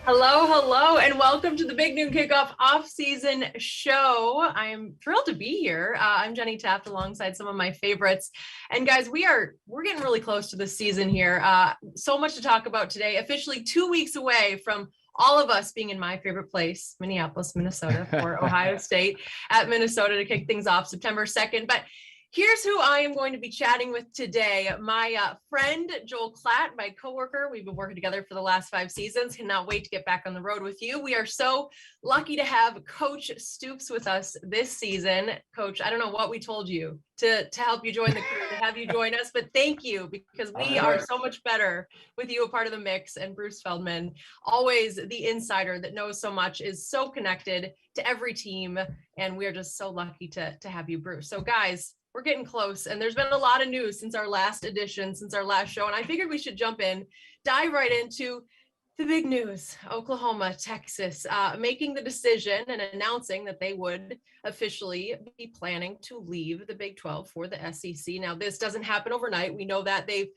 Hello, hello, and welcome to the Big Noon Kickoff off-season show. I am thrilled to be here. I'm Jenny Taft alongside some of my favorites. And guys, we're getting really close to the season here. So much to talk about today. Officially 2 weeks away from all of us being in my favorite place, Minneapolis, Minnesota, for Ohio State at Minnesota to kick things off September 2nd. But here's who I am going to be chatting with today. My friend, Joel Klatt, my coworker. We've been working together for the last 5 seasons. Cannot wait to get back on the road with you. We are so lucky to have Coach Stoops with us this season. Coach, I don't know what we told you to help you join the crew, to have you join us, but thank you, because we are so much better with you a part of the mix. And Bruce Feldman, always the insider that knows so much, is so connected to every team. And we are just so lucky to have you, Bruce. So guys, we're getting close, and there's been a lot of news since our last edition, since our last show, and I figured we should jump in, dive right into the big news. Oklahoma, Texas, making the decision and announcing that they would officially be planning to leave the Big 12 for the SEC. Now, this doesn't happen overnight. We know that they've,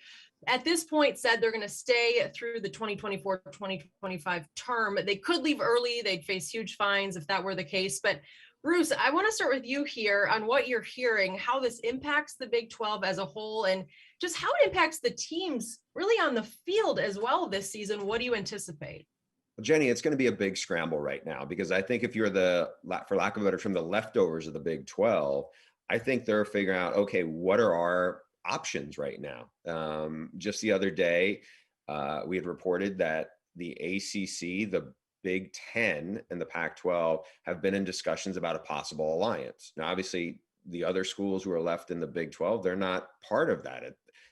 at this point, said they're going to stay through the 2024-2025 term. They could leave early. They'd face huge fines if that were the case, but Bruce, I want to start with you here on what you're hearing, how this impacts the Big 12 as a whole, and just how it impacts the teams really on the field as well this season. What do you anticipate? Well, Jenny, it's going to be a big scramble right now, because I think if you're for lack of a better term, the leftovers of the Big 12, I think they're figuring out, okay, what are our options right now? Just the other day, we had reported that the ACC, the Big 10 and the Pac-12 have been in discussions about a possible alliance. Now, obviously, the other schools who are left in the Big 12, they're not part of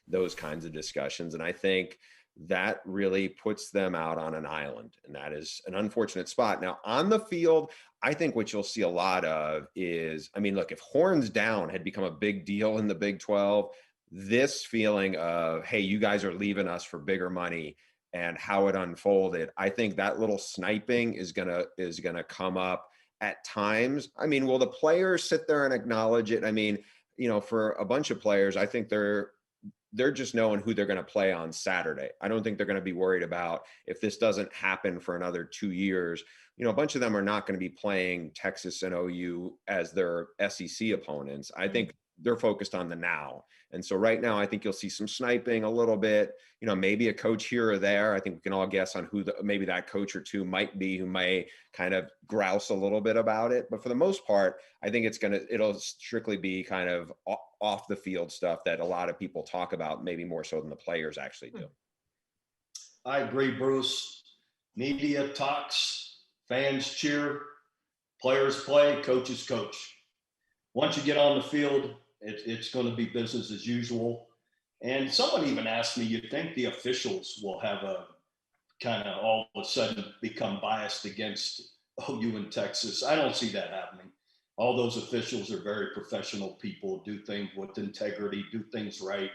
those kinds of discussions. And I think that really puts them out on an island. And that is an unfortunate spot. Now, on the field, I think what you'll see a lot of is, I mean, look, if horns down had become a big deal in the Big 12, this feeling of, hey, you guys are leaving us for bigger money, and how it unfolded, I think that little sniping is gonna come up at times. I mean, will the players sit there and acknowledge it? I mean, you know, for a bunch of players, I think they're just knowing who they're going to play on Saturday. I don't think they're going to be worried about if this doesn't happen for another 2 years. You know, a bunch of them are not going to be playing Texas and OU as their SEC opponents. I think they're focused on the now. And so right now, I think you'll see some sniping a little bit, you know, maybe a coach here or there. I think we can all guess on who maybe that coach or two might be, who may kind of grouse a little bit about it. But for the most part, I think it'll strictly be kind of off the field stuff that a lot of people talk about, maybe more so than the players actually do. I agree, Bruce. Media talks, fans cheer, players play, coaches coach. Once you get on the field, it's going to be business as usual. And someone even asked me, you think the officials will have a kind of all of a sudden become biased against OU and Texas? I don't see that happening. All those officials are very professional people, do things with integrity, do things right.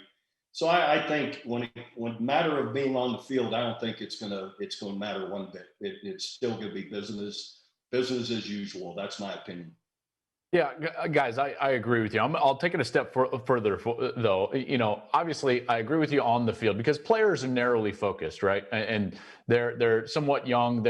So I think when matter of being on the field, I don't think it's going to matter one bit. It's still going to be business as usual. That's my opinion. Yeah, guys, I agree with you. I'll take it a step further, though. You know, obviously, I agree with you on the field, because players are narrowly focused, right? And they're somewhat young.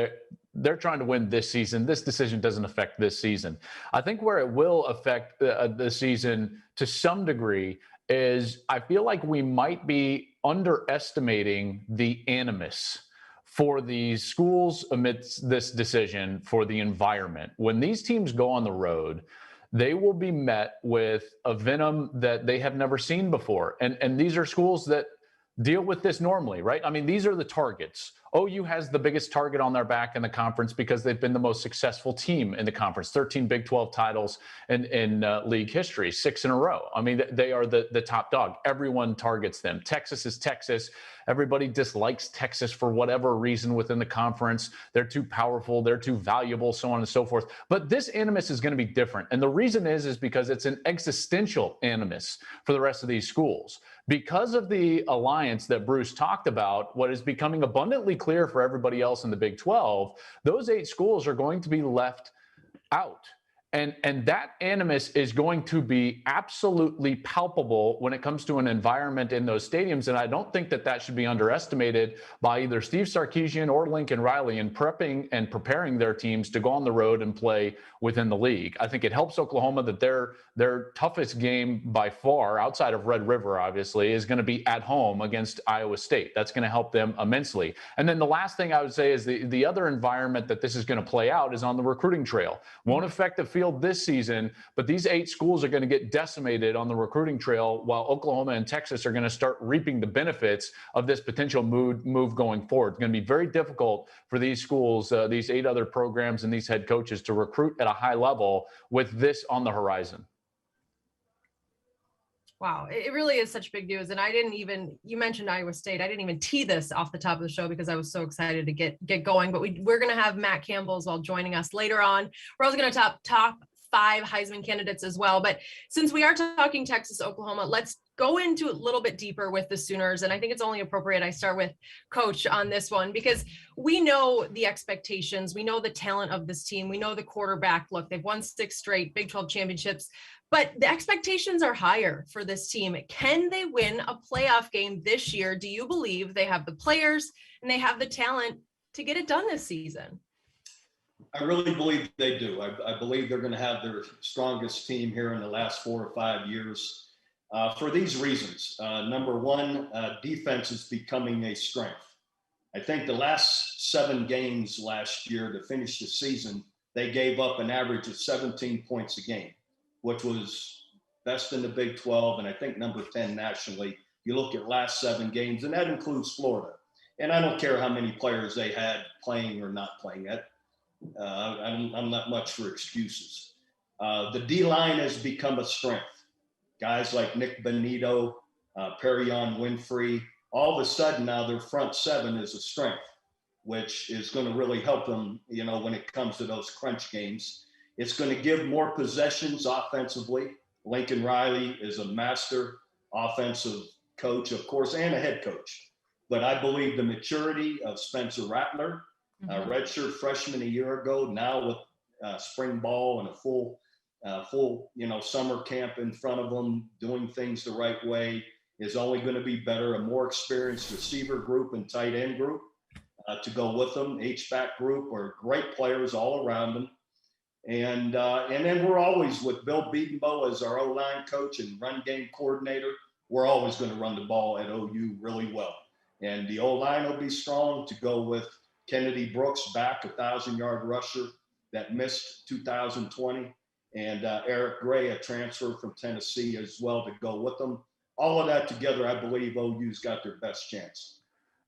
They're trying to win this season. This decision doesn't affect this season. I think where it will affect the season to some degree is I feel like we might be underestimating the animus for these schools amidst this decision, for the environment. When these teams go on the road, they will be met with a venom that they have never seen before. And these are schools that deal with this normally, right? I mean, these are the targets. OU has the biggest target on their back in the conference because they've been the most successful team in the conference. 13 Big 12 titles in league history, 6 in a row. I mean, they are the top dog. Everyone targets them. Texas is Texas. Everybody dislikes Texas for whatever reason within the conference. They're too powerful. They're too valuable, so on and so forth. But this animus is going to be different. And the reason is because it's an existential animus for the rest of these schools. Because of the alliance that Bruce talked about, what is becoming abundantly clear for everybody else in the Big 12, those 8 schools are going to be left out. And that animus is going to be absolutely palpable when it comes to an environment in those stadiums. And I don't think that should be underestimated by either Steve Sarkisian or Lincoln Riley in prepping and preparing their teams to go on the road and play within the league. I think it helps Oklahoma that their toughest game by far, outside of Red River, obviously, is going to be at home against Iowa State. That's going to help them immensely. And then the last thing I would say is the other environment that this is going to play out is on the recruiting trail. Won't affect the field this season, but these 8 schools are going to get decimated on the recruiting trail, while Oklahoma and Texas are going to start reaping the benefits of this potential move going forward. It's going to be very difficult for these schools, these 8 other programs and these head coaches to recruit at a high level with this on the horizon. Wow, it really is such big news. And you mentioned Iowa State. I didn't even tee this off the top of the show because I was so excited to get going. But we're going to have Matt Campbell as well joining us later on. We're also going to top 5 Heisman candidates as well. But since we are talking Texas, Oklahoma, let's go into a little bit deeper with the Sooners. And I think it's only appropriate I start with Coach on this one, because we know the expectations. We know the talent of this team. We know the quarterback. Look, they've won 6 straight Big 12 championships. But the expectations are higher for this team. Can they win a playoff game this year? Do you believe they have the players and they have the talent to get it done this season? I really believe they do. I believe they're going to have their strongest team here in the last 4 or 5 years for these reasons. Number one, defense is becoming a strength. I think the last 7 games last year to finish the season, they gave up an average of 17 points a game, which was best in the Big 12 and I think number 10 nationally. You look at last 7 games, and that includes Florida. And I don't care how many players they had playing or not playing. I'm not much for excuses. The D-line has become a strength. Guys like Nick Benito, Perrion Winfrey, all of a sudden now their front 7 is a strength, which is going to really help them, when it comes to those crunch games. It's going to give more possessions offensively. Lincoln Riley is a master offensive coach, of course, and a head coach. But I believe the maturity of Spencer Rattler, redshirt freshman a year ago, now with spring ball and a full summer camp in front of them, doing things the right way, is only going to be better. A more experienced receiver group and tight end group to go with them. H-back group are great players all around them. And then we're always, with Bill Beatonbow as our O-line coach and run game coordinator, we're always going to run the ball at OU really well. And the O-line will be strong to go with Kennedy Brooks back, 1,000-yard rusher that missed 2020, and Eric Gray, a transfer from Tennessee as well, to go with them. All of that together, I believe OU's got their best chance.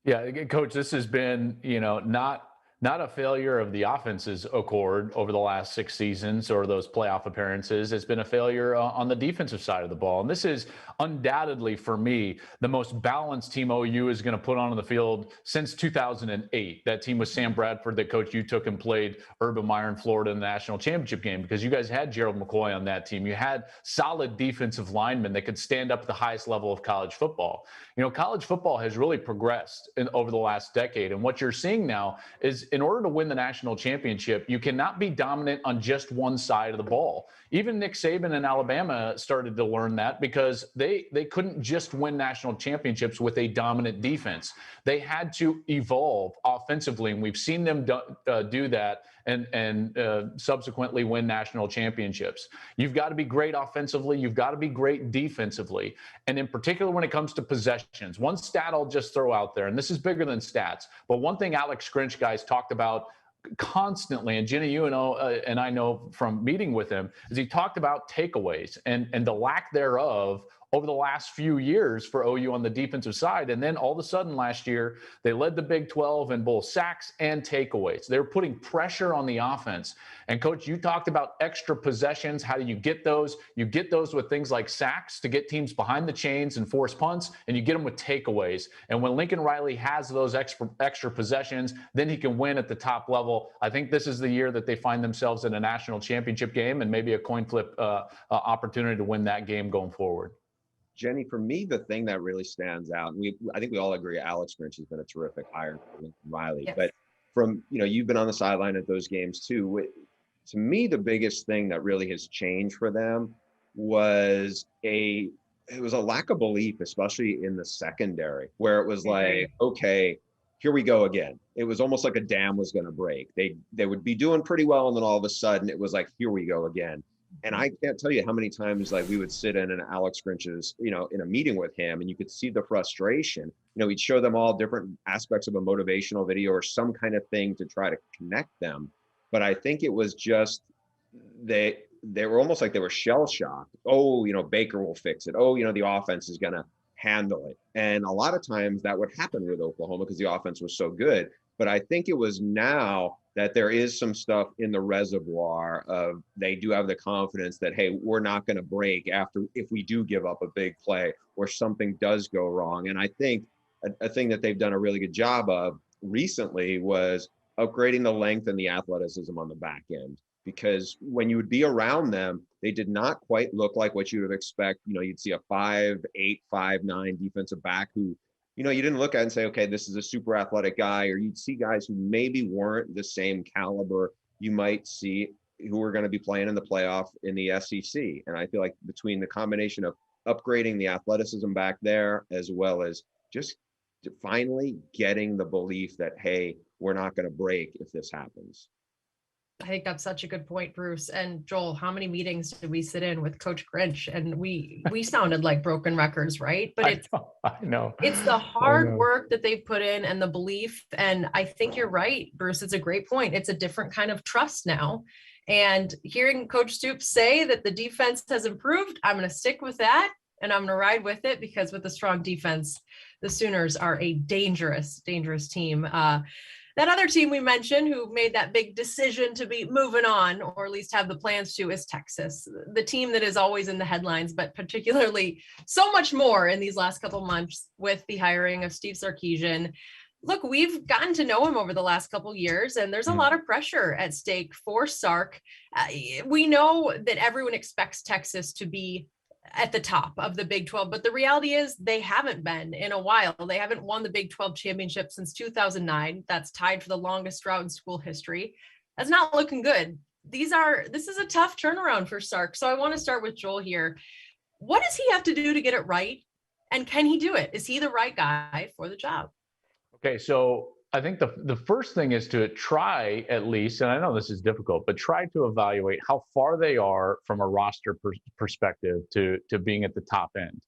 Yeah, Coach, this has been, not a failure of the offense's accord over the last 6 seasons or those playoff appearances. It's been a failure on the defensive side of the ball. And this is undoubtedly, for me, the most balanced team OU is going to put on the field since 2008. That team with Sam Bradford, that coach you took and played Urban Meyer in Florida in the national championship game, because you guys had Gerald McCoy on that team. You had solid defensive linemen that could stand up at the highest level of college football. College football has really progressed over the last decade. And what you're seeing now is, in order to win the national championship, you cannot be dominant on just one side of the ball. Even Nick Saban in Alabama started to learn that, because they couldn't just win national championships with a dominant defense. They had to evolve offensively, and we've seen them do that and subsequently win national championships. You've got to be great offensively. You've got to be great defensively. And in particular, when it comes to possessions, one stat I'll just throw out there, and this is bigger than stats, but one thing Alex Grinch, guys, talked about constantly, and Jenny, you know, and I know from meeting with him, is he talked about takeaways and the lack thereof over the last few years for OU on the defensive side. And then all of a sudden last year, they led the Big 12 in both sacks and takeaways. They were putting pressure on the offense. And Coach, you talked about extra possessions. How do you get those? You get those with things like sacks to get teams behind the chains and force punts, and you get them with takeaways. And when Lincoln Riley has those extra possessions, then he can win at the top level. I think this is the year that they find themselves in a national championship game and maybe a coin flip opportunity to win that game going forward. Jenny, for me, the thing that really stands out, and I think we all agree, Alex Grinch has been a terrific hire for Lincoln Riley. Yes. But from, you've been on the sideline at those games too. to me, the biggest thing that really has changed for them was it was a lack of belief, especially in the secondary, where it was like, okay, here we go again. It was almost like a dam was going to break. They would be doing pretty well, and then all of a sudden it was like, here we go again. And I can't tell you how many times like we would sit in Alex Grinch's, in a meeting with him, and you could see the frustration. He'd show them all different aspects of a motivational video or some kind of thing to try to connect them. But I think it was just they were almost like they were shell shocked. Oh, Baker will fix it. Oh, the offense is going to handle it. And a lot of times that would happen with Oklahoma because the offense was so good. But I think it was now that there is some stuff in the reservoir of they do have the confidence that, hey, we're not going to break if we do give up a big play or something does go wrong. And I think a thing that they've done a really good job of recently was upgrading the length and the athleticism on the back end. Because when you would be around them, they did not quite look like what you would expect. You'd see a 5'8", 5'9" defensive back who, you didn't look at and say, okay, this is a super athletic guy, or you'd see guys who maybe weren't the same caliber you might see who are going to be playing in the playoff in the SEC. And I feel like between the combination of upgrading the athleticism back there, as well as just finally getting the belief that, hey, we're not going to break if this happens. I think that's such a good point, Bruce. And Joel, how many meetings did we sit in with Coach Grinch? And we sounded like broken records, right? But I know. It's the hard work that they've put in and the belief. And I think you're right, Bruce. It's a great point. It's a different kind of trust now. And hearing Coach Stoops say that the defense has improved, I'm going to stick with that. And I'm going to ride with it, because with a strong defense, the Sooners are a dangerous, dangerous team. That other team we mentioned who made that big decision to be moving on, or at least have the plans to, is Texas, the team that is always in the headlines, but particularly so much more in these last couple of months with the hiring of Steve Sarkisian. Look, we've gotten to know him over the last couple of years, and there's a lot of pressure at stake for Sark. We know that everyone expects Texas to be at the top of the Big 12, but the reality is they haven't been in a while. They haven't won the Big 12 championship since 2009. That's tied for the longest drought in school history. That's not looking good. This is a tough turnaround for Sark. So I want to start with Joel here. What does he have to do to get it right? And can he do it? Is he the right guy for the job? Okay, so I think the first thing is to try, at least, and I know this is difficult, but try to evaluate how far they are from a roster perspective to being at the top end.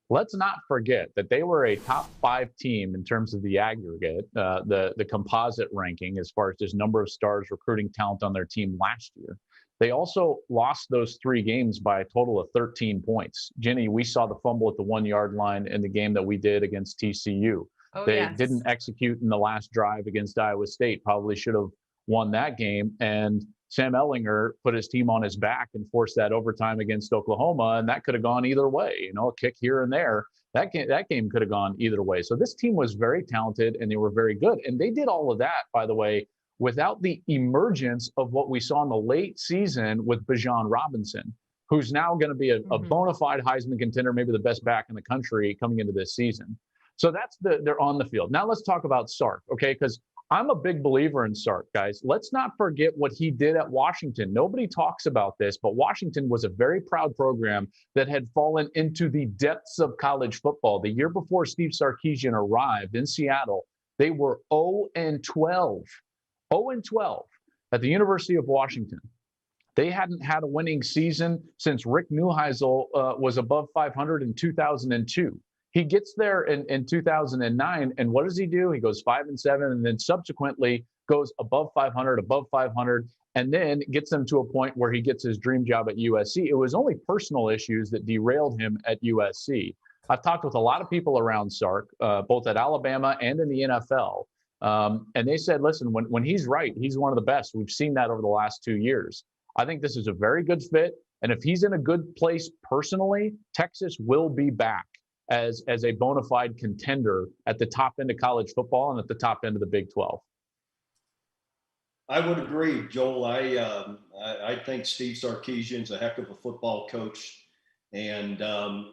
Let's not forget that they were a top 5 team in terms of the aggregate, the composite ranking, as far as just number of stars, recruiting talent on their team last year. They also lost those 3 games by a total of 13 points. Jenny, we saw the fumble at the 1-yard line in the game that we did against TCU. They didn't execute in the last drive against Iowa State. Probably should have won that game. And Sam Ehlinger put his team on his back and forced that overtime against Oklahoma. And that could have gone either way, a kick here and there. That game could have gone either way. So this team was very talented and they were very good. And they did all of that, by the way, without the emergence of what we saw in the late season with Bijan Robinson, who's now going to be a bona fide Heisman contender, maybe the best back in the country coming into this season. So they're on the field. Now let's talk about Sark, okay? Because I'm a big believer in Sark, guys. Let's not forget what he did at Washington. Nobody talks about this, but Washington was a very proud program that had fallen into the depths of college football. The year before Steve Sarkisian arrived in Seattle, they were 0-12. 0-12 at the University of Washington. They hadn't had a winning season since Rick Neuheisel was above 500 in 2002. He gets there in 2009, and what does he do? He goes 5-7, and then subsequently goes above 500, and then gets them to a point where he gets his dream job at USC. It was only personal issues that derailed him at USC. I've talked with a lot of people around Sark, both at Alabama and in the NFL, and they said, listen, when he's right, he's one of the best. We've seen that over the last 2 years. I think this is a very good fit, and if he's in a good place personally, Texas will be back as a bona fide contender at the top end of college football and at the top end of the Big 12. I would agree, Joel. I think Steve Sarkisian's a heck of a football coach, and for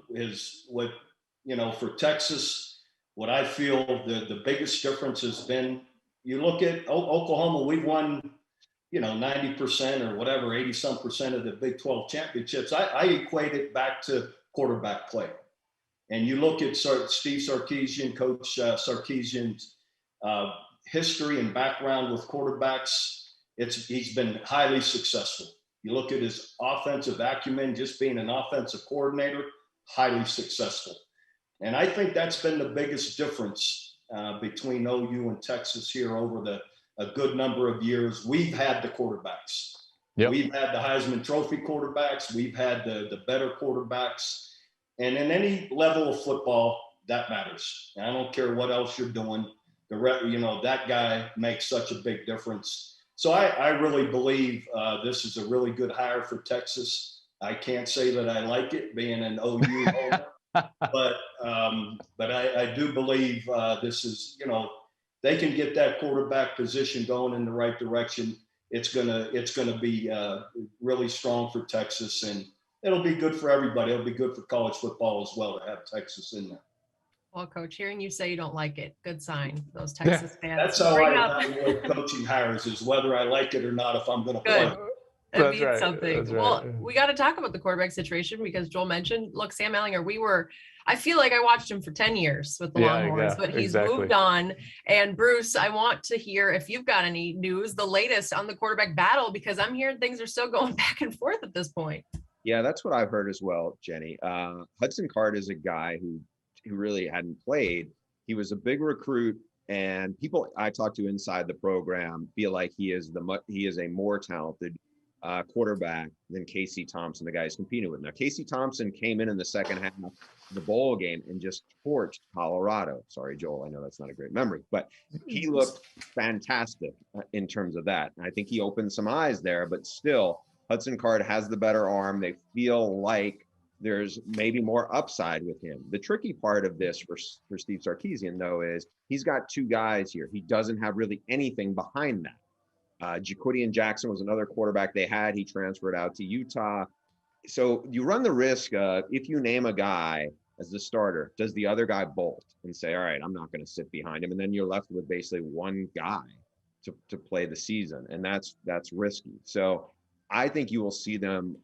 Texas, what I feel the biggest difference has been, you look at Oklahoma, we've won, 90% or whatever, 80-some% of the Big 12 championships, I equate it back to quarterback play. And you look at Steve Sarkisian, Coach Sarkisian's history and background with quarterbacks, he's been highly successful. You look at his offensive acumen, just being an offensive coordinator, highly successful. And I think that's been the biggest difference between OU and Texas here over a good number of years. We've had the quarterbacks. Yep. We've had the Heisman Trophy quarterbacks. We've had the better quarterbacks. And in any level of football, that matters. And I don't care what else you're doing. That guy makes such a big difference. So I really believe this is a really good hire for Texas. I can't say that I like it being an OU owner, but I do believe this is, they can get that quarterback position going in the right direction. It's gonna be really strong for Texas, and it'll be good for everybody. It'll be good for college football as well to have Texas in there. Well, Coach, hearing you say you don't like it, good sign. Those Texas fans. That's how I evaluate coaching hires, is whether I like it or not, if I'm going to play. That means something. That's well, right. We got to talk about the quarterback situation because Joel mentioned, look, Sam Ehlinger, I feel like I watched him for 10 years with the Longhorns, but he's moved on. And Bruce, I want to hear if you've got any news, the latest on the quarterback battle, because I'm hearing things are still going back and forth at this point. Yeah, that's what I've heard as well, Jenny. Hudson Card is a guy who really hadn't played. He was a big recruit, and people I talked to inside the program feel like he is a more talented quarterback than Casey Thompson, the guy he's competing with. Now, Casey Thompson came in the second half of the bowl game and just torched Colorado. Sorry, Joel, I know that's not a great memory, but he looked fantastic in terms of that. And I think he opened some eyes there, but still, Hudson Card has the better arm. They feel like there's maybe more upside with him. The tricky part of this for Steve Sarkisian, though, is he's got two guys here. He doesn't have really anything behind that. Jaquidian Jackson was another quarterback they had. He transferred out to Utah. So you run the risk if you name a guy as the starter, does the other guy bolt and say, all right, I'm not going to sit behind him? And then you're left with basically one guy to play the season. And that's risky. So I think you will see them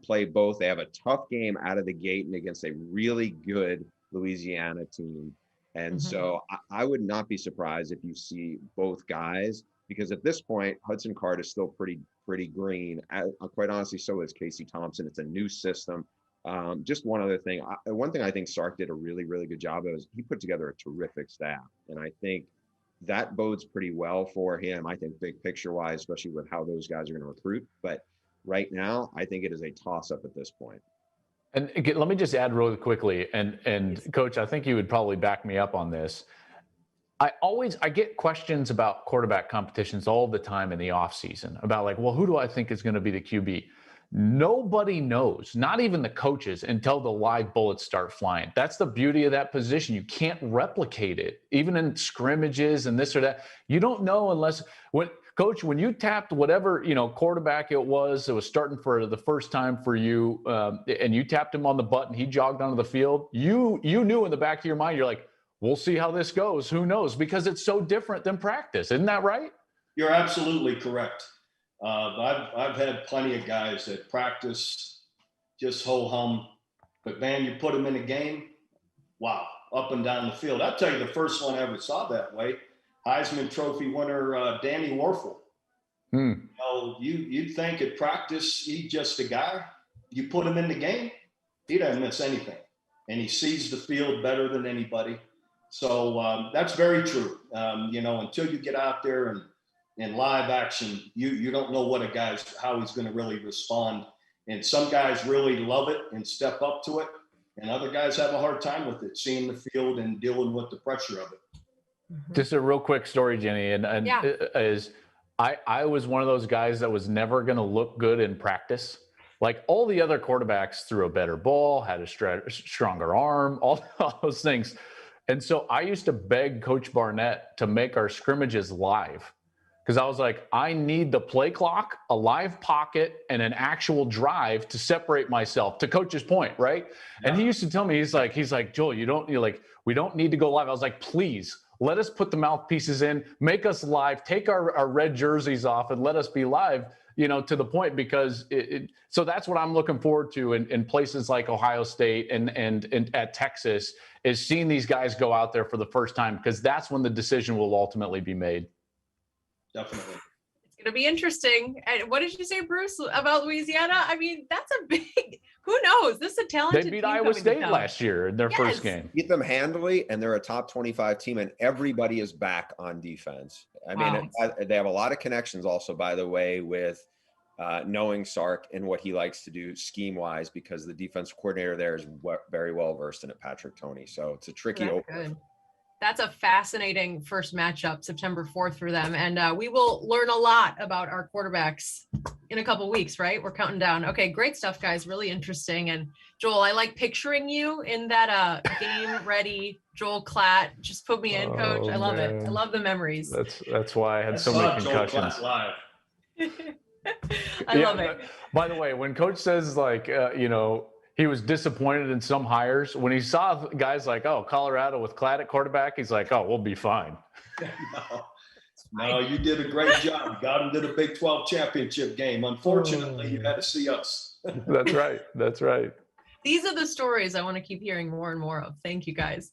play both. They have a tough game out of the gate and against a really good Louisiana team. And so I would not be surprised if you see both guys, because at this point, Hudson Card is still pretty green. Quite honestly, so is Casey Thompson. It's a new system. Just one other thing. One thing I think Sark did a really, really good job of is he put together a terrific staff. And I think that bodes pretty well for him. I think big picture wise, especially with how those guys are going to recruit. But right now, I think it is a toss-up at this point. And again, let me just add really quickly, and Coach, I think you would probably back me up on this. I get questions about quarterback competitions all the time in the offseason about like, well, who do I think is going to be the QB? Nobody knows, not even the coaches, until the live bullets start flying. That's the beauty of that position. You can't replicate it, even in scrimmages and this or that. You don't know unless Coach, when you tapped whatever, quarterback it was starting for the first time for you, and you tapped him on the button, he jogged onto the field, you knew in the back of your mind, you're like, we'll see how this goes. Who knows? Because it's so different than practice. Isn't that right? You're absolutely correct. I've had plenty of guys that practice just ho-hum, but man, you put them in a game, wow, up and down the field. I'll tell you the first one I ever saw that way, Heisman Trophy winner Danny Warfel. You'd think at practice he's just a guy. You put him in the game, he doesn't miss anything, and he sees the field better than anybody. So that's very true. Until you get out there and in live action, you don't know how he's going to really respond. And some guys really love it and step up to it, and other guys have a hard time with it, seeing the field and dealing with the pressure of it. Just a real quick story, Jenny, and yeah. I was one of those guys that was never going to look good in practice. Like all the other quarterbacks threw a better ball, had a stronger arm, all those things. And so I used to beg Coach Barnett to make our scrimmages live, because I was like, I need the play clock, a live pocket, and an actual drive to separate myself, to Coach's point, right? Yeah. And he used to tell me, he's like, Joel, we don't need to go live. I was like, please, let us put the mouthpieces in, make us live, take our red jerseys off and let us be live, to the point, because so that's what I'm looking forward to in places like Ohio State and at Texas, is seeing these guys go out there for the first time, because that's when the decision will ultimately be made. Definitely. It's going to be interesting. And what did you say, Bruce, about Louisiana? I mean, that's a big, who knows? This is a talented team. They beat team Iowa State last year in their first game. Beat them handily, and they're a top 25 team, and everybody is back on defense. I mean, they have a lot of connections also, by the way, with knowing Sark and what he likes to do scheme-wise, because the defensive coordinator there is very well versed in it, Patrick Toney. So it's a tricky opener. That's a fascinating first matchup, September 4th for them. And we will learn a lot about our quarterbacks in a couple weeks, right? We're counting down. Okay, great stuff, guys. Really interesting. And Joel, I like picturing you in that game ready Joel Klatt. Just put me in, Coach. I love it. I love the memories. That's why I had so many concussions. Joel Klatt live. I love it. By the way, when Coach says he was disappointed in some hires, when he saw guys like, Colorado with Klatt at quarterback, he's like, we'll be fine. No, you did a great job. Got him to the Big 12 championship game. Unfortunately, you had to see us. That's right. That's right. These are the stories I want to keep hearing more and more of. Thank you, guys.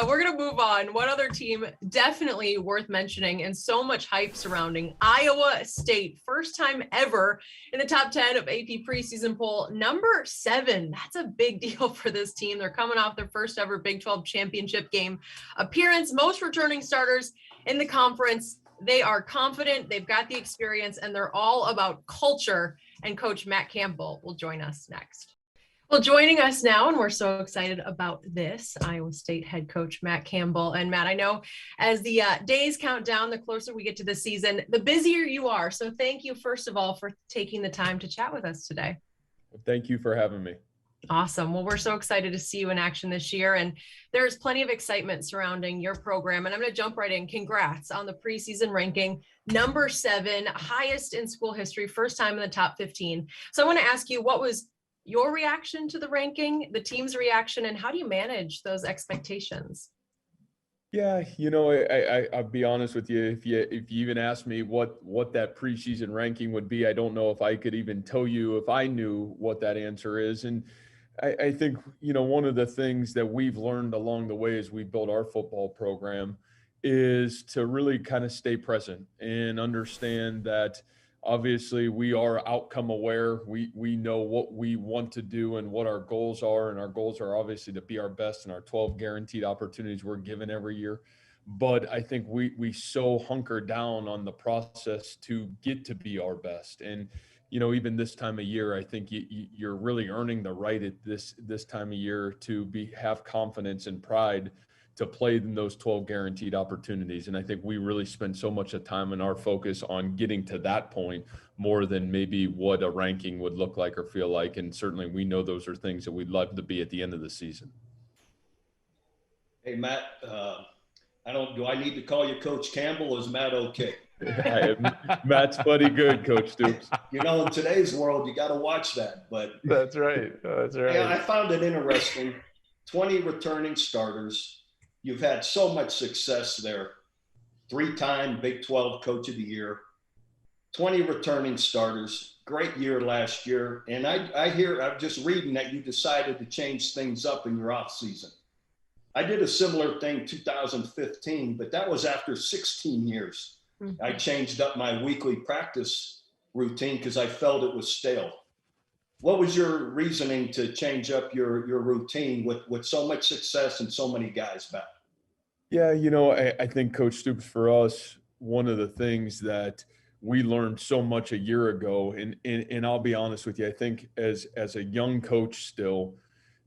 We're going to move on. One other team definitely worth mentioning, and so much hype surrounding Iowa State. First time ever in the top 10 of AP preseason poll, number 7. That's a big deal for this team. They're coming off their first ever Big 12 championship game appearance, most returning starters in the conference. They are confident, they've got the experience, and they're all about culture. And Coach Matt Campbell will join us next. Well, joining us now, and we're so excited about this, Iowa State head coach Matt Campbell. And Matt, I know as the days count down, the closer we get to the season, the busier you are. So thank you, first of all, for taking the time to chat with us today. Thank you for having me. Awesome. Well, we're so excited to see you in action this year, and there's plenty of excitement surrounding your program. And I'm going to jump right in. Congrats on the preseason ranking, number 7, highest in school history, first time in the top 15. So I want to ask you, what was your reaction to the ranking, the team's reaction, and how do you manage those expectations? Yeah, I'll be honest with you. If you even asked me what that preseason ranking would be, I don't know if I could even tell you if I knew what that answer is. And I think, one of the things that we've learned along the way as we build our football program is to really kind of stay present and understand that obviously we are outcome aware. We know what we want to do and what our goals are. And our goals are obviously to be our best in our 12 guaranteed opportunities we're given every year. But I think we so hunker down on the process to get to be our best. And, even this time of year, I think you're really earning the right at this time of year to have confidence and pride to play in those 12 guaranteed opportunities. And I think we really spend so much of time and our focus on getting to that point more than maybe what a ranking would look like or feel like. And certainly we know those are things that we'd love to be at the end of the season. Hey, Matt, do I need to call you Coach Campbell, or is Matt okay? Matt's plenty good, Coach Stoops. In today's world, you got to watch that. But That's right. That's right. Yeah, I found it interesting. 20 returning starters. You've had so much success there. 3-time Big 12 Coach of the Year, 20 returning starters, great year last year. And I'm just reading that you decided to change things up in your off season. I did a similar thing 2015, but that was after 16 years. Mm-hmm. I changed up my weekly practice routine because I felt it was stale. What was your reasoning to change up your routine with so much success and so many guys back? Yeah, I think, Coach Stoops, for us, one of the things that we learned so much a year ago, and I'll be honest with you, I think as a young coach still,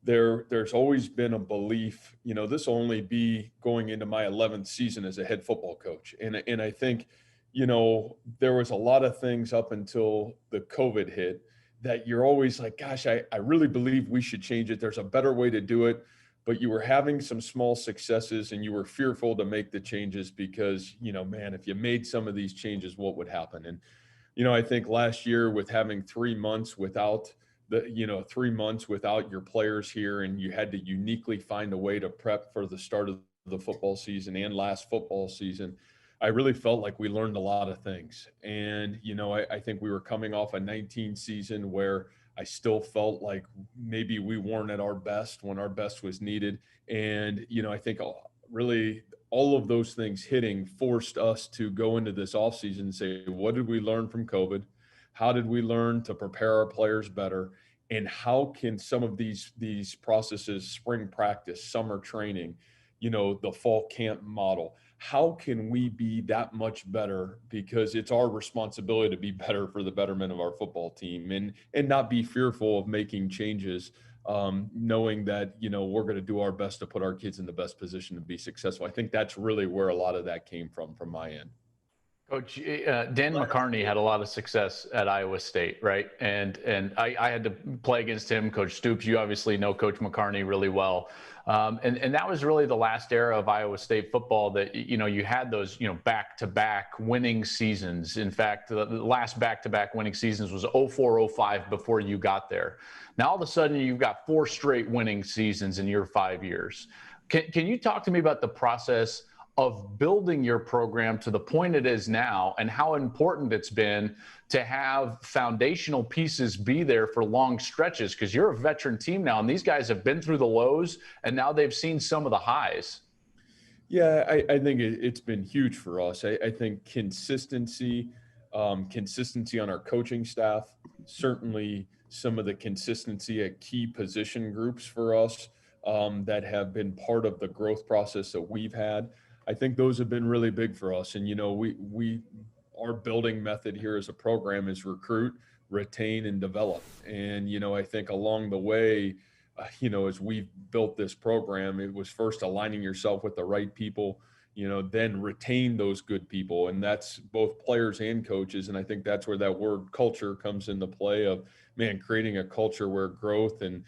there's always been a belief, this will only be going into my 11th season as a head football coach. And I think, there was a lot of things up until the COVID hit that you're always like, gosh, I really believe we should change it. There's a better way to do it. But you were having some small successes and you were fearful to make the changes because, man, if you made some of these changes, what would happen? And, I think last year with having 3 months without 3 months without your players here, and you had to uniquely find a way to prep for the start of the football season and last football season, I really felt like we learned a lot of things. And, I think we were coming off a 19 season where I still felt like maybe we weren't at our best when our best was needed. And, I think really all of those things hitting forced us to go into this offseason and say, what did we learn from COVID? How did we learn to prepare our players better? And how can some of these processes, spring practice, summer training, the fall camp model, how can we be that much better? Because it's our responsibility to be better for the betterment of our football team, and not be fearful of making changes, knowing that, we're going to do our best to put our kids in the best position to be successful. I think that's really where a lot of that came from my end. Coach, Dan McCarney had a lot of success at Iowa State, right? And I had to play against him. Coach Stoops, you obviously know Coach McCarney really well. And that was really the last era of Iowa State football that, you had those, back-to-back winning seasons. In fact, the last back-to-back winning seasons was 04-05 before you got there. Now, all of a sudden, you've got 4 straight winning seasons in your 5 years. Can you talk to me about the process of building your program to the point it is now, and how important it's been to have foundational pieces be there for long stretches? Because you're a veteran team now, and these guys have been through the lows, and now they've seen some of the highs. Yeah, I think it's been huge for us. I think consistency on our coaching staff, certainly some of the consistency at key position groups for us that have been part of the growth process that we've had. I think those have been really big for us. And, our building method here as a program is recruit, retain, and develop. And, I think along the way, as we've built this program, it was first aligning yourself with the right people, then retain those good people. And that's both players and coaches. And I think that's where that word culture comes into play of, creating a culture where growth and,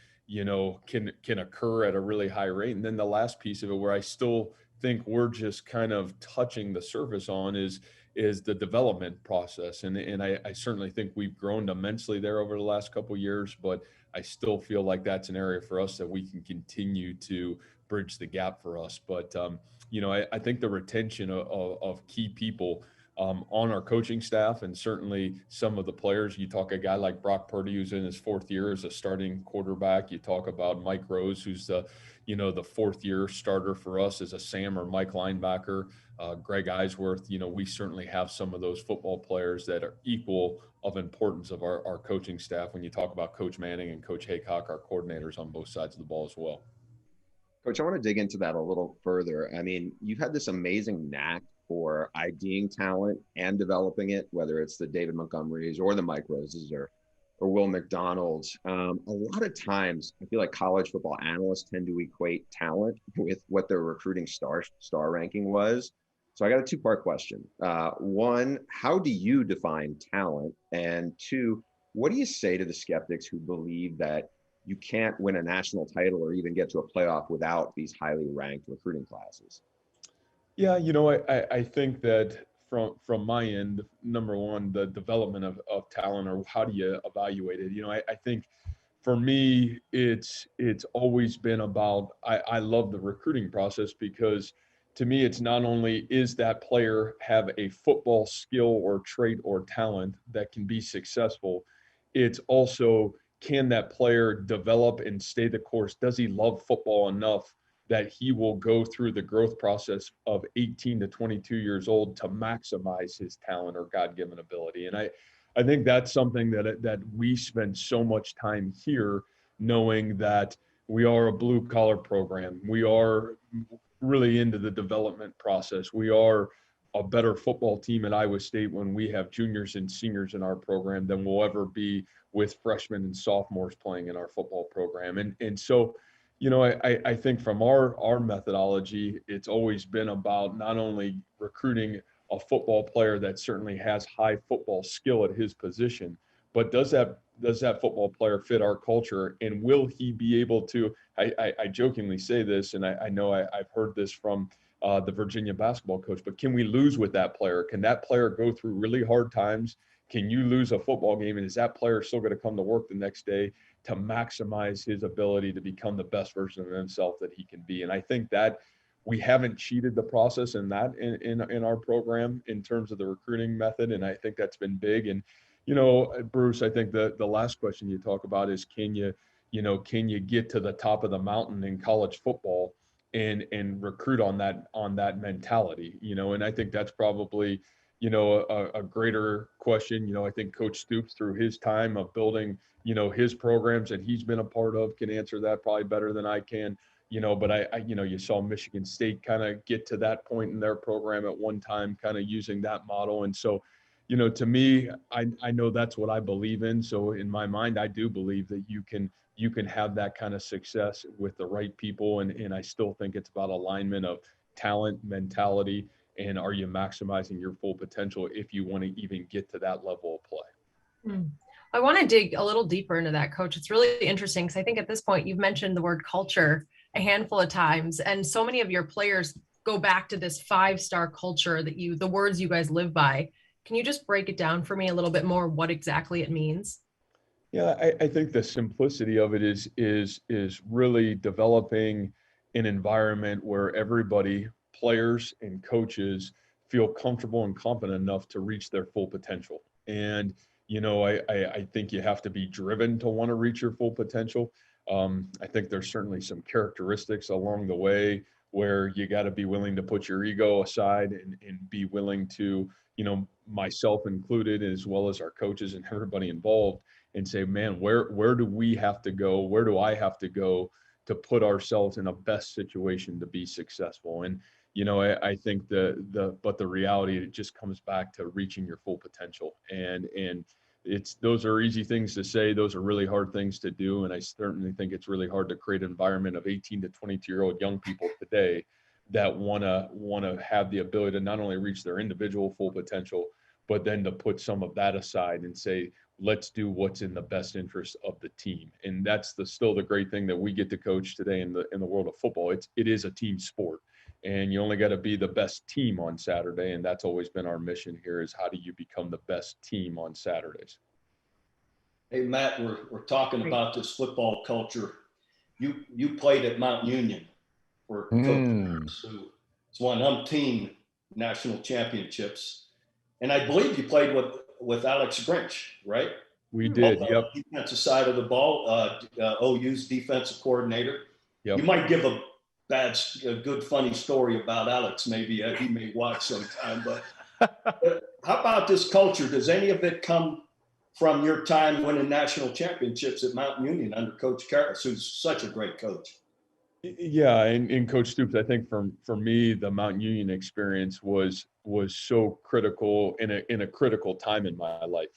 can occur at a really high rate. And then the last piece of it, where I still think we're just kind of touching the surface on, is the development process. And I certainly think we've grown immensely there over the last couple of years, but I still feel like that's an area for us that we can continue to bridge the gap for us. But, I think the retention of key people on our coaching staff, and certainly some of the players, you talk a guy like Brock Purdy, who's in his 4th year as a starting quarterback. You talk about Mike Rose, who's the 4th year starter for us as a Sam or Mike linebacker. Greg Eisworth, we certainly have some of those football players that are equal of importance of our coaching staff when you talk about Coach Manning and Coach Haycock, our coordinators on both sides of the ball as well. Coach, I want to dig into that a little further. I mean, you've had this amazing knack for IDing talent and developing it, whether it's the David Montgomerys or the Mike Roses or Will McDonald's. A lot of times, I feel like college football analysts tend to equate talent with what their recruiting star ranking was. So I got a 2-part question. 1, how do you define talent? And 2, what do you say to the skeptics who believe that you can't win a national title or even get to a playoff without these highly ranked recruiting classes? Yeah, I think that from my end, number one, the development of talent, or how do you evaluate it? I think for me, it's always been about, I love the recruiting process, because to me, it's not only is that player have a football skill or trait or talent that can be successful, it's also, can that player develop and stay the course? Does he love football enough that he will go through the growth process of 18 to 22 years old to maximize his talent or God-given ability? And I think that's something that we spend so much time here, knowing that we are a blue-collar program. We are really into the development process. We are a better football team at Iowa State when we have juniors and seniors in our program than we'll ever be with freshmen and sophomores playing in our football program. And so, I think from our methodology, it's always been about not only recruiting a football player that certainly has high football skill at his position, but does that football player fit our culture? And will he be able to, I jokingly say this, and I know I've heard this from the Virginia basketball coach, but can we lose with that player? Can that player go through really hard times? Can you lose a football game, and is that player still going to come to work the next day to maximize his ability to become the best version of himself that he can be? And I think that we haven't cheated the process in that in our program in terms of the recruiting method. And I think that's been big. And, Bruce, I think the last question you talk about is, can you get to the top of the mountain in college football and recruit on that mentality, and I think that's probably, a greater question. I think Coach Stoops, through his time of building, his programs that he's been a part of, can answer that probably better than I can. But you saw Michigan State kind of get to that point in their program at one time, kind of using that model. And so, to me, I know that's what I believe in. So in my mind, I do believe that you can have that kind of success with the right people. And I still think it's about alignment of talent, mentality, and are you maximizing your full potential if you want to even get to that level of play. I want to dig a little deeper into that, Coach. It's really interesting because I think at this point you've mentioned the word culture a handful of times, and so many of your players go back to this 5-star culture that the words you guys live by. Can you just break it down for me a little bit more, what exactly it means? Yeah, I think the simplicity of it is really developing an environment where everybody, players and coaches, feel comfortable and confident enough to reach their full potential. And I think you have to be driven to want to reach your full potential. I think there's certainly some characteristics along the way where you got to be willing to put your ego aside and be willing to, myself included, as well as our coaches and everybody involved, and say, man, where do we have to go? Where do I have to go to put ourselves in a best situation to be successful? And, I think but the reality, it just comes back to reaching your full potential. And those are easy things to say. Those are really hard things to do. And I certainly think it's really hard to create an environment of 18 to 22-year-old young people today that want to have the ability to not only reach their individual full potential, but then to put some of that aside and say, let's do what's in the best interest of the team. And that's still the great thing that we get to coach today in the world of football. It is a team sport, and you only got to be the best team on Saturday. And that's always been our mission here, is how do you become the best team on Saturdays? Hey, Matt, we're talking about this football culture. You played at Mount Union for Coach, who has won umpteen national championships. And I believe you played with Alex Grinch, right? We did, yep. Defensive side of the ball, OU's defensive coordinator. Yep. You might give a good, funny story about Alex. Maybe he may watch sometime. But how about this culture? Does any of it come from your time winning national championships at Mount Union under Coach Karras, who's such a great coach? Yeah, and Coach Stoops, I think for me, the Mount Union experience was so critical in a critical time in my life.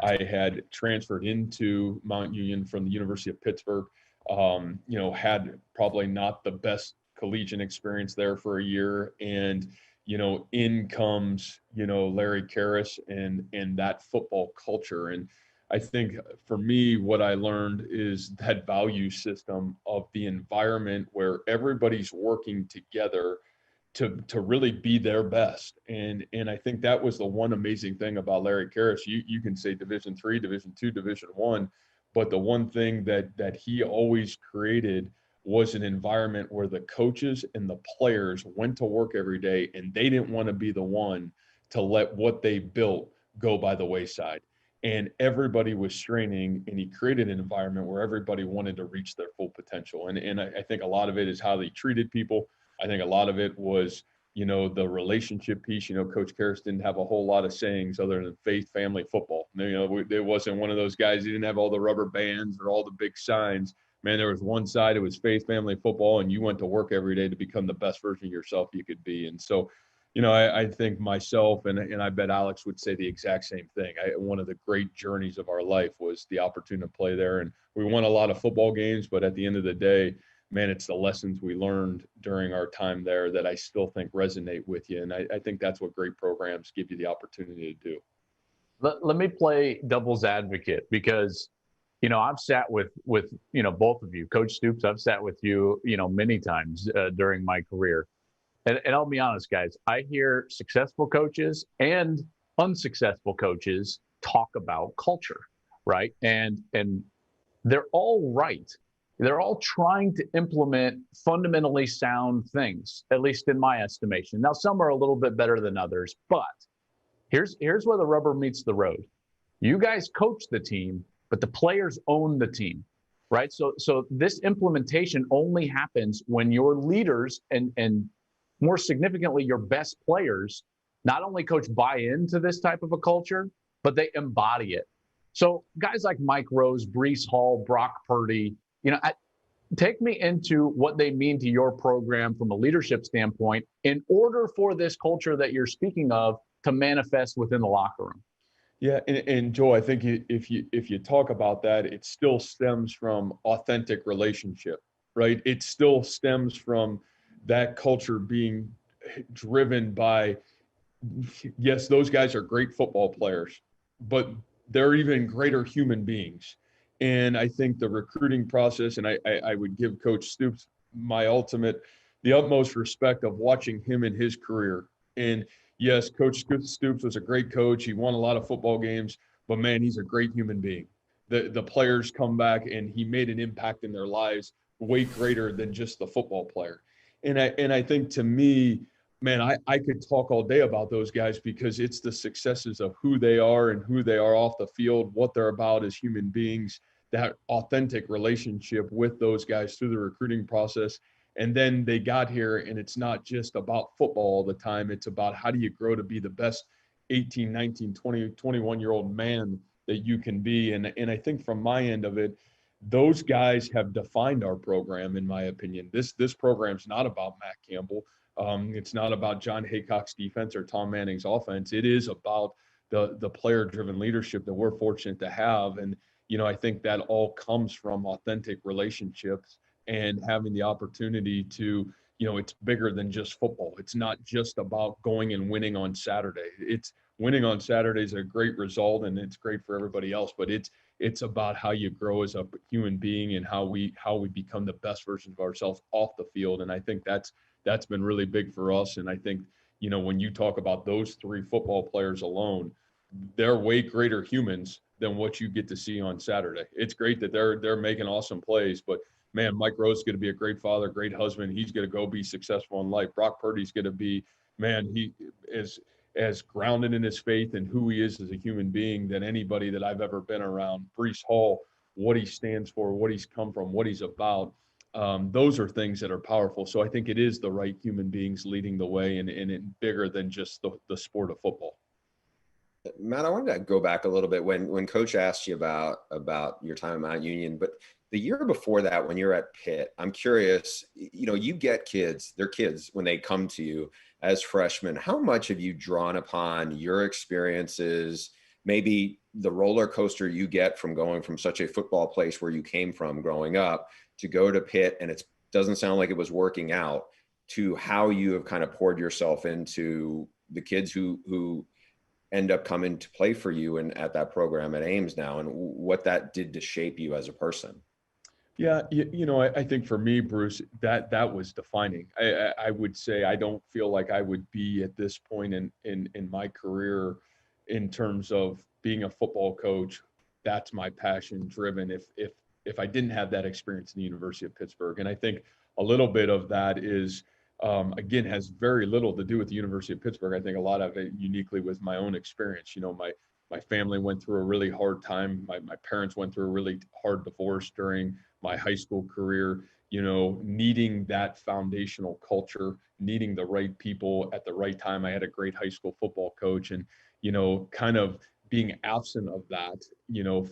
I had transferred into Mount Union from the University of Pittsburgh. Had probably not the best collegiate experience there for a year, and in comes Larry Karras and that football culture. And I think for me, what I learned is that value system of the environment where everybody's working together to really be their best. And I think that was the one amazing thing about Larry Karras. You can say Division III, Division II, Division I, but the one thing that he always created was an environment where the coaches and the players went to work every day, and they didn't want to be the one to let what they built go by the wayside. And everybody was straining, and he created an environment where everybody wanted to reach their full potential. And I think a lot of it is how they treated people. I think a lot of it was, the relationship piece. Coach Karras didn't have a whole lot of sayings other than faith, family, football. There wasn't one of those guys. He didn't have all the rubber bands or all the big signs. Man, there was one side, it was faith, family, football, and you went to work every day to become the best version of yourself you could be. And so, I think myself and I bet Alex would say the exact same thing. One of the great journeys of our life was the opportunity to play there. And we won a lot of football games, but at the end of the day, man, it's the lessons we learned during our time there that I still think resonate with you. And I think that's what great programs give you the opportunity to do. Let me play devil's advocate, because I've sat with both of you, Coach Stoops. I've sat with you, many times during my career. And I'll be honest, guys, I hear successful coaches and unsuccessful coaches talk about culture, right? And they're all right. they're all trying to implement fundamentally sound things, at least in my estimation. Now, some are a little bit better than others, but here's where the rubber meets the road. You guys coach the team, but the players own the team, right? So this implementation only happens when your leaders and more significantly, your best players, not only coach buy into this type of a culture, but they embody it. So guys like Mike Rose, Breece Hall, Brock Purdy, take me into what they mean to your program from a leadership standpoint in order for this culture that you're speaking of to manifest within the locker room. Yeah, and Joe, I think if you talk about that, it still stems from authentic relationship, right? It still stems from that culture being driven by, yes, those guys are great football players, but they're even greater human beings. And I think the recruiting process, and I would give Coach Stoops the utmost respect of watching him in his career. And yes, Coach Stoops was a great coach. He won a lot of football games, but man, he's a great human being. The players come back and he made an impact in their lives way greater than just the football player. And I think, to me, man, I could talk all day about those guys because it's the successes of who they are and who they are off the field, what they're about as human beings, that authentic relationship with those guys through the recruiting process. And then they got here, and it's not just about football all the time. It's about how do you grow to be the best 18, 19, 20, 21-year-old man that you can be. And I think from my end of it, those guys have defined our program, in my opinion. This program's not about Matt Campbell. It's not about John Haycock's defense or Tom Manning's offense. It is about the player-driven leadership that we're fortunate to have. And, I think that all comes from authentic relationships and having the opportunity to, it's bigger than just football. It's not just about going and winning on Saturday. It's winning on Saturday is a great result and it's great for everybody else, but it's about how you grow as a human being and how we become the best versions of ourselves off the field. And I think that's been really big for us. And I think, when you talk about those three football players alone, they're way greater humans than what you get to see on Saturday. It's great that they're making awesome plays, but man, Mike Rose is going to be a great father, great husband. He's going to go be successful in life. Brock Purdy's going to be, man, he is as grounded in his faith and who he is as a human being than anybody that I've ever been around. Breece Hall, what he stands for, what he's come from, what he's about. Those are things that are powerful. So I think it is the right human beings leading the way and bigger than just the sport of football. Matt, I wanted to go back a little bit when Coach asked you about your time at Mount Union, but the year before that, when you're at Pitt, I'm curious, you get kids, they're kids when they come to you as freshmen. How much have you drawn upon your experiences, maybe the roller coaster you get from going from such a football place where you came from growing up to go to Pitt, and it doesn't sound like it was working out, to how you have kind of poured yourself into the kids who end up coming to play for you and at that program at Ames now, and what that did to shape you as a person? Yeah, I think for me, Bruce, that was defining. I would say I don't feel like I would be at this point in my career in terms of being a football coach. That's my passion driven. If I didn't have that experience in the University of Pittsburgh, and I think a little bit of that is, again, has very little to do with the University of Pittsburgh. I think a lot of it uniquely with my own experience. My family went through a really hard time. My parents went through a really hard divorce during my high school career, needing that foundational culture, needing the right people at the right time. I had a great high school football coach and, kind of being absent of that,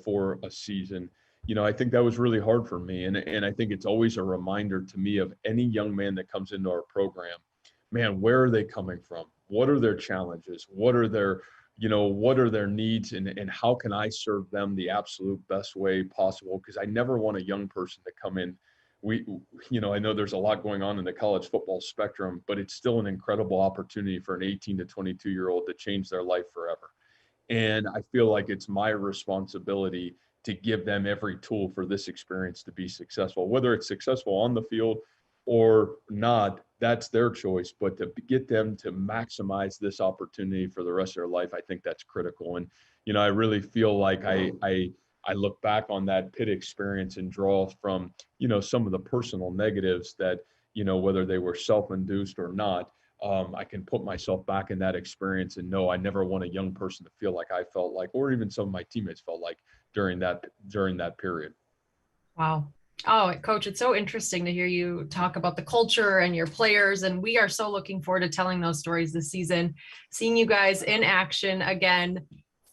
for a season, I think that was really hard for me. And I think it's always a reminder to me of any young man that comes into our program, man, where are they coming from? What are their challenges? What are their needs and how can I serve them the absolute best way possible? Because I never want a young person to come in. I know there's a lot going on in the college football spectrum, but it's still an incredible opportunity for an 18 to 22-year-old to change their life forever. And I feel like it's my responsibility to give them every tool for this experience to be successful, whether it's successful on the field or not, that's their choice, but to get them to maximize this opportunity for the rest of their life, I think that's critical. And, I really feel like I I look back on that Pitt experience and draw from, some of the personal negatives that, whether they were self-induced or not, I can put myself back in that experience and know I never want a young person to feel like I felt like, or even some of my teammates felt like during that period. Wow. Oh, Coach, it's so interesting to hear you talk about the culture and your players. And we are so looking forward to telling those stories this season, seeing you guys in action again,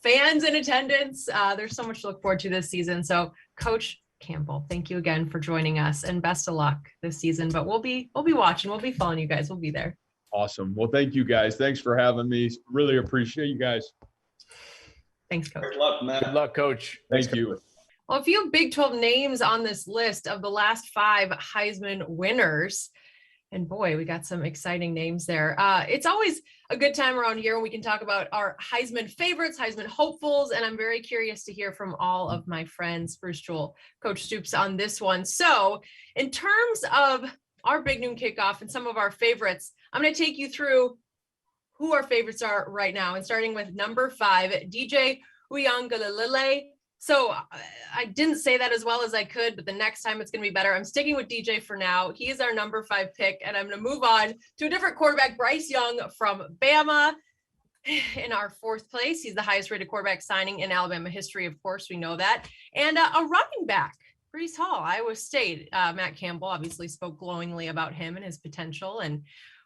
fans in attendance. There's so much to look forward to this season. So Coach Campbell, thank you again for joining us and best of luck this season. But we'll be watching, we'll be following you guys. We'll be there. Awesome. Well, thank you guys. Thanks for having me. Really appreciate you guys. Thanks, Coach. Good luck, Matt. Good luck, Coach. Thank you. Well, a few Big 12 names on this list of the last 5 Heisman winners. And boy, we got some exciting names there. It's always a good time around here when we can talk about our Heisman favorites, Heisman hopefuls, and I'm very curious to hear from all of my friends, Bruce, Joel, Coach Stoops on this one. So in terms of our Big Noon Kickoff and some of our favorites, I'm going to take you through who our favorites are right now. And starting with number 5, DJ Uiagalelei. So I didn't say that as well as I could, but the next time it's going to be better. I'm sticking with DJ for now. He is our number 5 pick, and I'm going to move on to a different quarterback, Bryce Young from Bama. In our 4th place, he's the highest rated quarterback signing in Alabama history. Of course, we know that. And a running back, Breece Hall, Iowa State. Matt Campbell obviously spoke glowingly about him and his potential and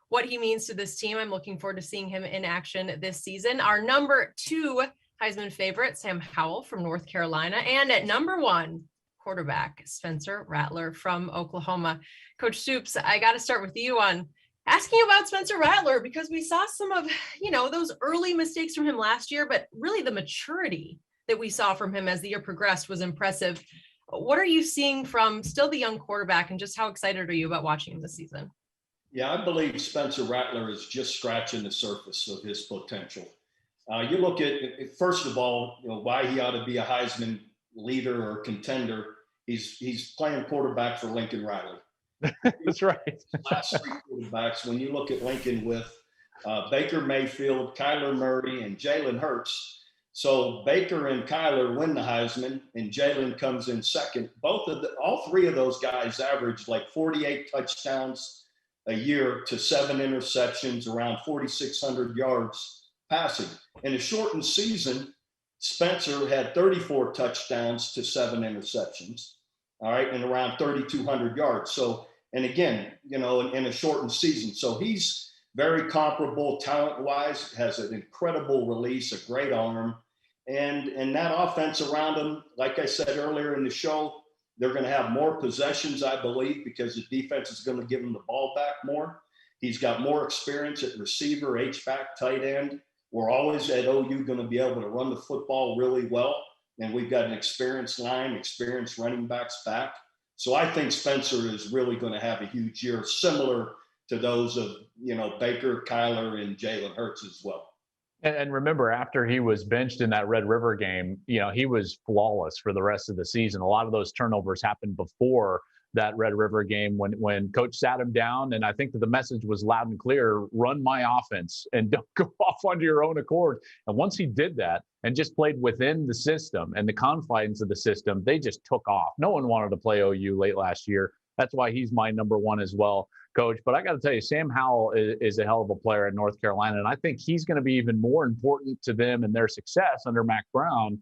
what he means to this team. I'm looking forward to seeing him in action this season. Our number 2 Heisman favorite, Sam Howell from North Carolina. And at number 1, quarterback, Spencer Rattler from Oklahoma. Coach Stoops, I got to start with you on asking about Spencer Rattler, because we saw some of, those early mistakes from him last year, but really the maturity that we saw from him as the year progressed was impressive. What are you seeing from still the young quarterback, and just how excited are you about watching him this season? Yeah, I believe Spencer Rattler is just scratching the surface of his potential. You look at, first of all, why he ought to be a Heisman leader or contender. He's playing quarterback for Lincoln Riley. That's right. Last 3 quarterbacks, when you look at Lincoln with Baker Mayfield, Kyler Murray, and Jalen Hurts. So Baker and Kyler win the Heisman, and Jalen comes in second. All 3 of those guys averaged like 48 touchdowns a year to 7 interceptions, around 4,600 yards passing. In a shortened season, Spencer had 34 touchdowns to 7 interceptions, all right, and around 3,200 yards. So, and again, in a shortened season. So he's very comparable talent-wise, has an incredible release, a great arm. And that offense around him, like I said earlier in the show, they're going to have more possessions, I believe, because the defense is going to give him the ball back more. He's got more experience at receiver, H-back, tight end. We're always at OU going to be able to run the football really well. And we've got an experienced line, experienced running backs back. So I think Spencer is really going to have a huge year, similar to those of, Baker, Kyler, and Jalen Hurts as well. And remember, after he was benched in that Red River game, he was flawless for the rest of the season. A lot of those turnovers happened before that Red River game when coach sat him down. And I think that the message was loud and clear: run my offense and don't go off on your own accord. And once he did that and just played within the system and the confines of the system, they just took off. No one wanted to play OU late last year. That's why he's my number 1 as well, Coach. But I got to tell you, Sam Howell is a hell of a player at North Carolina. And I think he's going to be even more important to them and their success under Mac Brown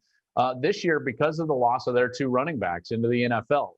this year because of the loss of their 2 running backs into the NFL.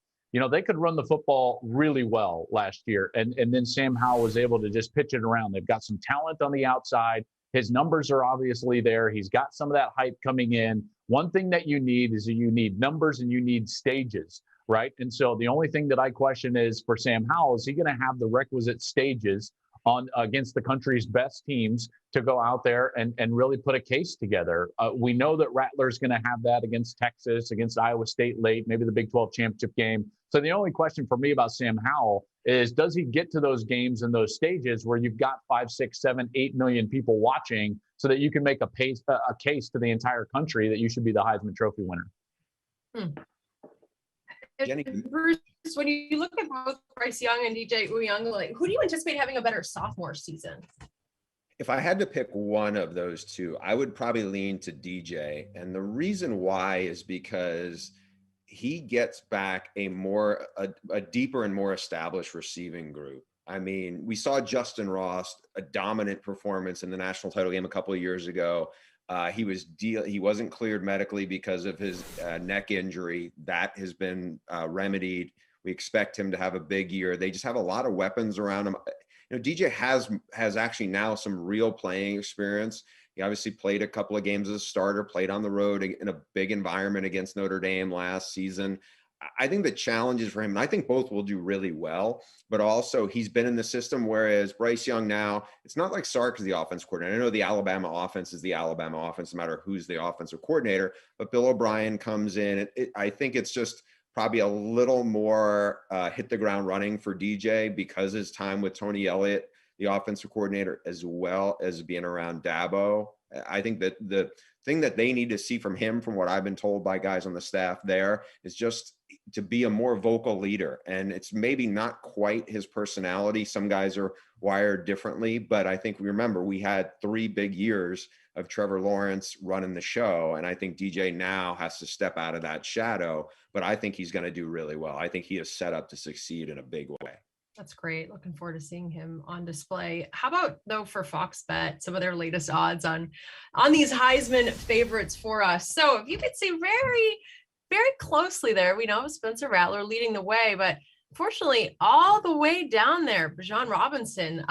They could run the football really well last year. And then Sam Howell was able to just pitch it around. They've got some talent on the outside. His numbers are obviously there. He's got some of that hype coming in. One thing that you need is you need numbers and you need stages, right? And so the only thing that I question is for Sam Howell, is he going to have the requisite stages on against the country's best teams to go out there and really put a case together? We know that Rattler's going to have that against Texas, against Iowa State late, maybe the Big 12 championship game. So the only question for me about Sam Howell is, does he get to those games and those stages where you've got 5, 6, 7, 8 million people watching so that you can make a case to the entire country that you should be the Heisman Trophy winner? Jenny. Bruce, when you look at both Bryce Young and DJ Uiagalelei, who do you anticipate having a better sophomore season? If I had to pick one of those two, I would probably lean to DJ. And the reason why is because he gets back a deeper and more established receiving group. I mean, we saw Justin Ross, a dominant performance in the national title game a couple of years ago. He wasn't cleared medically because of his neck injury. That has been remedied. We expect him to have a big year. They just have a lot of weapons around him. DJ has actually now some real playing experience. He obviously played a couple of games as a starter, played on the road in a big environment against Notre Dame last season. I think the challenges for him, and I think both will do really well, but also he's been in the system, whereas Bryce Young now, it's not like Sark is the offense coordinator. I know the Alabama offense is the Alabama offense, no matter who's the offensive coordinator, but Bill O'Brien comes in. I think it's just probably a little more hit the ground running for DJ because his time with Tony Elliott, the offensive coordinator, as well as being around Dabo. I think that the thing that they need to see from him, from what I've been told by guys on the staff there, is just to be a more vocal leader. And it's maybe not quite his personality. Some guys are wired differently, but I think we had 3 big years of Trevor Lawrence running the show. And I think DJ now has to step out of that shadow, but I think he's going to do really well. I think he is set up to succeed in a big way. That's great. Looking forward to seeing him on display. How about, though, for Fox Bet, some of their latest odds on these Heisman favorites for us? So if you could see very, very closely there, we know Spencer Rattler leading the way, but unfortunately, all the way down there, Bijan Robinson.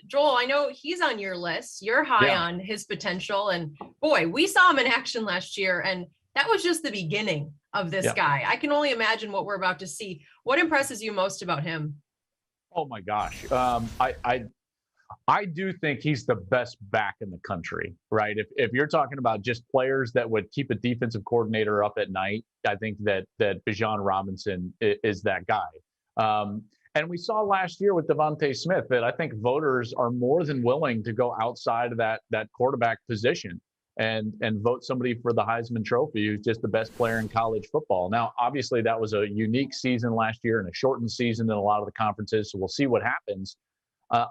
Joel, I know he's on your list. You're high on his potential. And boy, we saw him in action last year, and that was just the beginning of this guy. I can only imagine what we're about to see. What impresses you most about him? Oh my gosh. I do think he's the best back in the country, right? If you're talking about just players that would keep a defensive coordinator up at night, I think that Bijan Robinson is that guy. And we saw last year with Devontae Smith that I think voters are more than willing to go outside of that quarterback position and vote somebody for the Heisman Trophy who's just the best player in college football. Now, obviously, that was a unique season last year and a shortened season in a lot of the conferences, so we'll see what happens.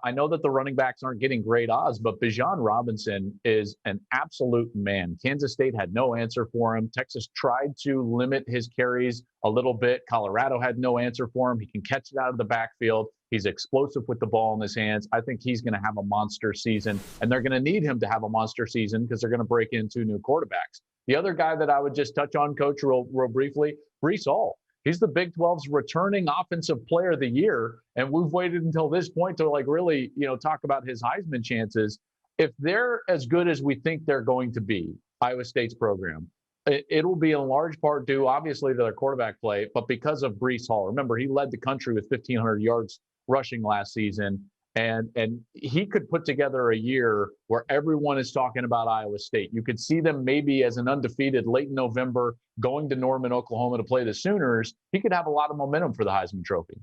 I know that the running backs aren't getting great odds, but Bijan Robinson is an absolute man. Kansas State had no answer for him. Texas tried to limit his carries a little bit. Colorado had no answer for him. He can catch it out of the backfield. He's explosive with the ball in his hands. I think he's going to have a monster season, and they're going to need him to have a monster season because they're going to break in 2 new quarterbacks. The other guy that I would just touch on, Coach, real briefly, Breece Hall. He's the Big 12's returning offensive player of the year. And we've waited until this point to really, talk about his Heisman chances. If they're as good as we think they're going to be, Iowa State's program, it'll be in large part due, obviously, to their quarterback play, but because of Breece Hall. Remember, he led the country with 1,500 yards rushing last season. And he could put together a year where everyone is talking about Iowa State. You could see them maybe as an undefeated late in November, going to Norman, Oklahoma to play the Sooners. He could have a lot of momentum for the Heisman Trophy.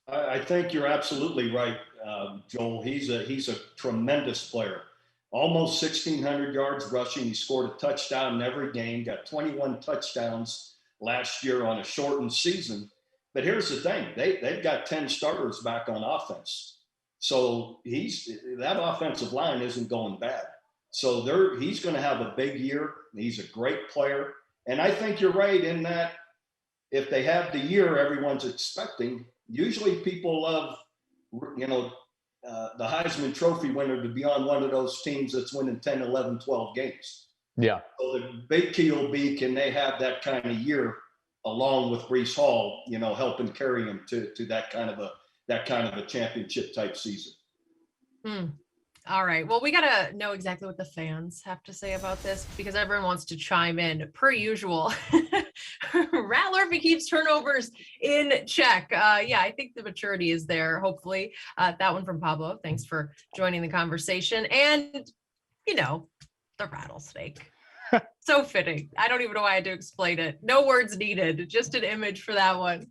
I think you're absolutely right, Joel. He's a tremendous player. Almost 1,600 yards rushing. He scored a touchdown in every game, got 21 touchdowns last year on a shortened season. But here's the thing. They've got 10 starters back on offense. So that offensive line isn't going bad. So he's going to have a big year. He's a great player. And I think you're right in that if they have the year everyone's expecting, usually people love, the Heisman Trophy winner to be on one of those teams that's winning 10, 11, 12 games. Yeah. So the big key will be, can they have that kind of year along with Breece Hall, helping carry him to that kind of a championship type season. All right. Well, we got to know exactly what the fans have to say about this because everyone wants to chime in per usual. Rattler, if he keeps turnovers in check. I think the maturity is there, hopefully. That one from Pablo. Thanks for joining the conversation. And, the rattlesnake. So fitting. I don't even know why I had to explain it. No words needed. Just an image for that one.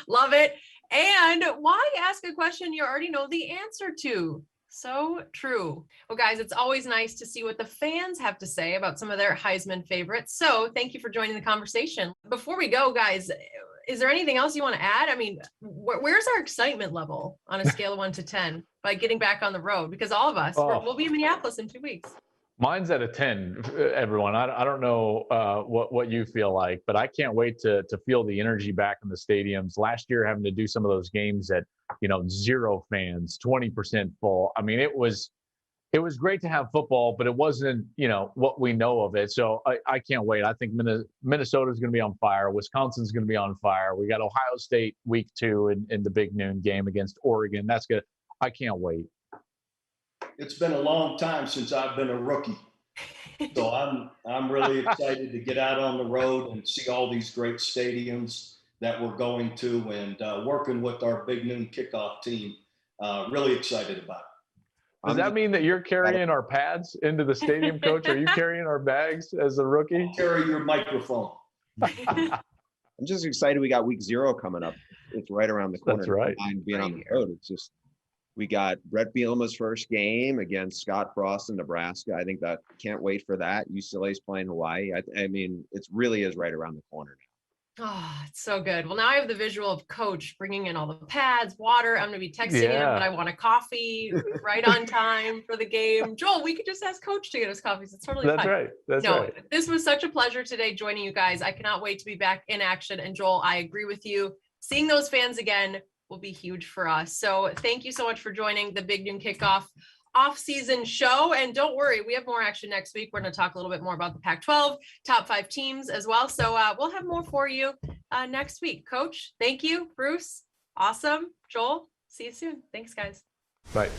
Love it. And why ask a question you already know the answer to? So true. Well, guys, it's always nice to see what the fans have to say about some of their Heisman favorites. So thank you for joining the conversation. Before we go, guys, is there anything else you want to add? I mean, where's our excitement level on a scale of 1 to 10 by getting back on the road? Because all of us, we'll be in Minneapolis in 2 weeks. Mine's at a 10, everyone. I don't know what you feel like, but I can't wait to feel the energy back in the stadiums. Last year, having to do some of those games at, 0 fans, 20% full. I mean, it was great to have football, but it wasn't, what we know of it. So I can't wait. I think Minnesota's going to be on fire. Wisconsin's going to be on fire. We got Ohio State week 2 in the big noon game against Oregon. That's good. I can't wait. It's been a long time since I've been a rookie. So I'm really excited to get out on the road and see all these great stadiums that we're going to, and working with our Big Noon Kickoff team. Really excited about it. Does that mean that you're carrying our pads into the stadium, Coach? Are you carrying our bags as a rookie? Carry your microphone. I'm just excited. We got week 0 coming up. It's right around the corner. That's right. Being on the road, it's just, we got Brett Bielema's first game against Scott Frost in Nebraska. I think that can't wait for that. UCLA's playing Hawaii. I mean, it really is right around the corner now. Oh, it's so good. Well, now I have the visual of Coach bringing in all the pads, water. I'm going to be texting him, but I want a coffee right on time for the game. Joel, we could just ask Coach to get us coffees. It's totally That's fine. right. That's right. This was such a pleasure today joining you guys. I cannot wait to be back in action. And Joel, I agree with you. Seeing those fans again will be huge for us. So thank you so much for joining the Big Noon Kickoff off-season show. And don't worry, we have more action next week. We're going to talk a little bit more about the Pac-12 top 5 teams as well. So we'll have more for you next week. Coach, thank you. Bruce, awesome. Joel, see you soon. Thanks, guys. Bye.